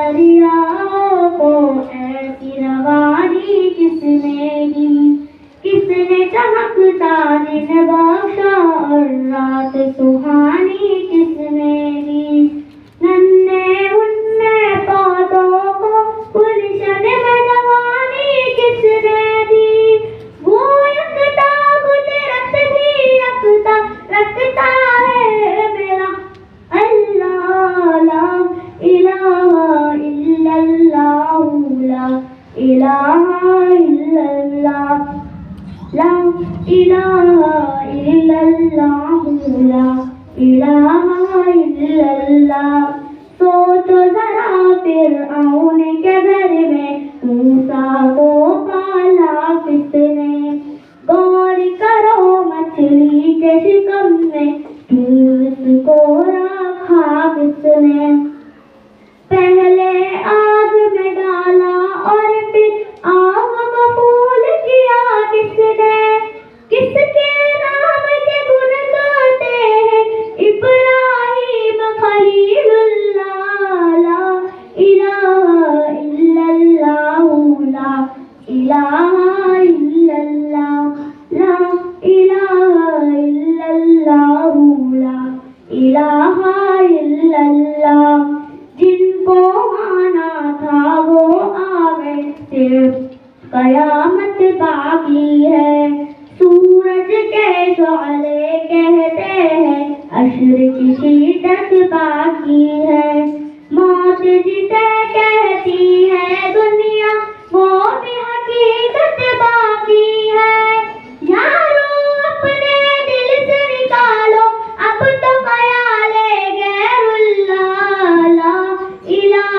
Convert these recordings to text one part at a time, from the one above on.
دریاؤں کو ایسی روانی کس نے دی؟ کس نے چمکتا دن بخشا اور رات سہانی کس نے دی؟ ننھے منھے پودوں کو گلشن میں جوانی کس نے دی؟ وہ یکتا قدرت بھی یکتا رکھتا ہے میرا اللہ، لا الہ الا اللہ، لا الہ الا اللہ، لا الہ الا اللہ، لا الہ الا اللہ۔ سوچو ذرا فرعون کے گھر میں موسیٰ کو پالا کس نے؟ غور کرو مچھلی کے شکم میں یونس کو رکھا کس نے؟ پہلے آگ میں ڈالا اور پھر آگ قبول کیا کس نے؟ کس کے نام کے گن گاتے ہیں ابراہیم خلیل اللہ، لا الہ الا اللہ، لا الہ الا اللہ، لا الہ الا اللہ، لا الہ الا اللہ۔ جن کو آنا تھا وہ آ گئے، صرف قیامت باقی ہے۔ سورج کے شعلے کہتے ہیں عشر کی شدت باقی ہے۔ موت جسے کہتی ہے دنیا وہ بھی حقیقت باقی ہے۔ یارو اپنے دل سے نکالو اب تو خیال غیر اللہ، لا الہ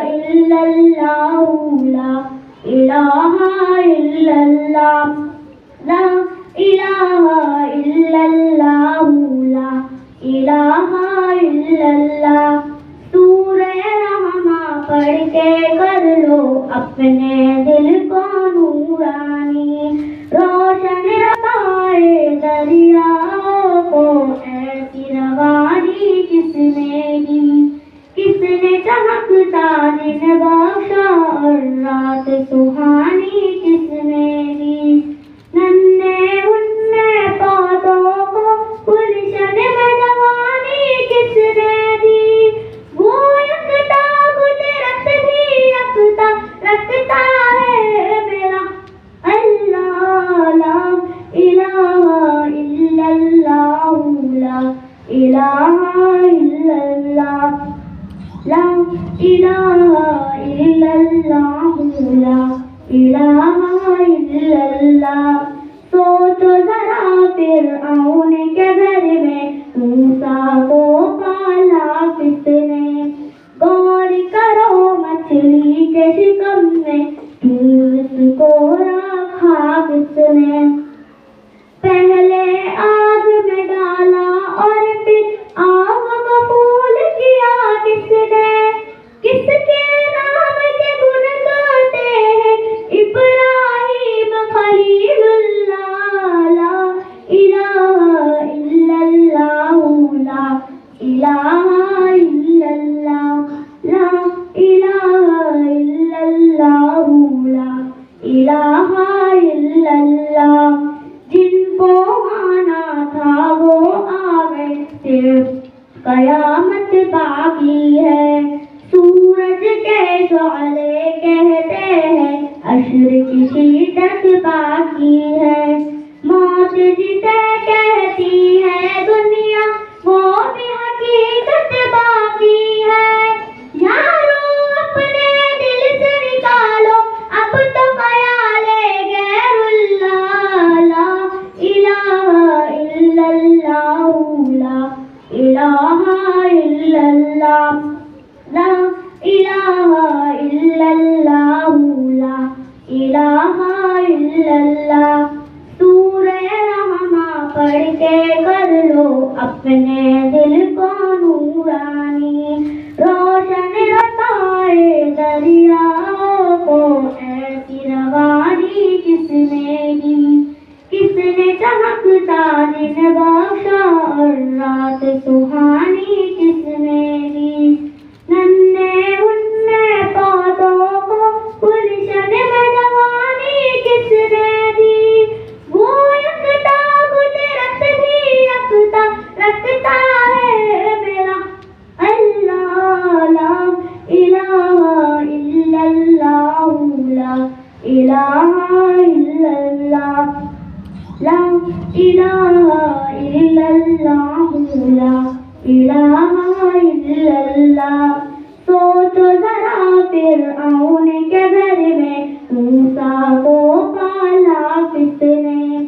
الا اللہ، لا الہ الا اللہ، لا الہ الا اللہ، لا الہ الا اللہ۔ سورہ رحمٰ پڑھ کے کر لو اپنے دل کو نورانی، روشن رکھائے دریاؤں کو ایسی روانی کس نے دی؟ کس نے چمکتا دن بخشا اور رات سہانی کس نے دی؟ ننھے منھے پودوں کو گلشن میں جوانی کس نے دی؟ وہ یکتا قدرت بھی یکتا رکھتا ہے میرا اللہ، لا الہ الا اللہ، لا الہ الا اللہ، لا الہ الا اللہ، لا الہ الا اللہ۔ سوچو ذرا فرعون کے گھر میں موسیٰ کو پالا کس نے؟ غور کرو مچھلی کے شکم میں یونس کو رکھا کس نے؟ پہلے آگ میں ڈالا اور پھر آگ قبول کیا کس نے؟ کس کے نام کے گن گاتے ہیں ابراہیم خلیل اللہ، لا الہ الا اللہ، لا الہ الا اللہ، لا الہ الا اللہ، لا الہ الا اللہ۔ جن کو آنا تھا وہ آ گئے، صرف قیامت باقی ہے۔ سورج کے شعلے کہتے ہیں عشر کی شدت باقی ہے۔ موت جسے کہتی ہے دنیا وہ بھی حقیقت باقی ہے۔ یارو اپنے دل سے نکالو اب تو خیال غیر اللہ، لا الہ الا اللہ، لا الہ الا اللہ، لا الہ الا اللہ، لا الہ الا اللہ۔ سورہ رحمٰ پڑھ کے کر لو اپنے دل کو نورانی، روشن رکھائے دریاؤں کو ایسی روانی کس نے دی؟ کس نے چمکتا دن بخشا اور رات سہانی کس نے دی؟ ننھے منھے لا الہ الا اللہ لا الہ الا اللہ لا الہ الا اللہ لا الہ الا اللہ سوچو ذرا فرعون کے گھر میں موسیٰ کو پالا کس نے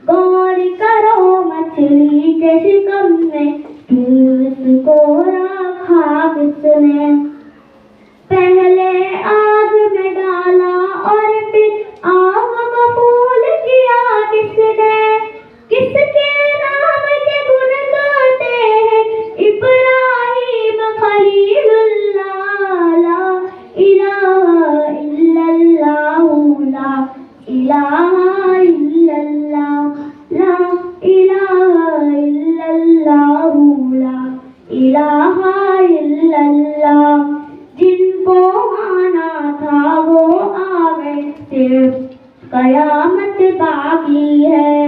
غور کرو مچھلی کے شکم میں یونس کو رکھا کس نے پہلے آگ میں ڈالا اور پھر آگ کو پھول کیا کس نے کس کے نام کے گن گاتے ہیں ابراہیم خلیل اللہ لا الہ الا اللہ لا الہ الا اللہ لا الہ الا اللہ لا الہ الا اللہ جن کو آنا تھا وہ آ گئے صرف قیامت باقی ہے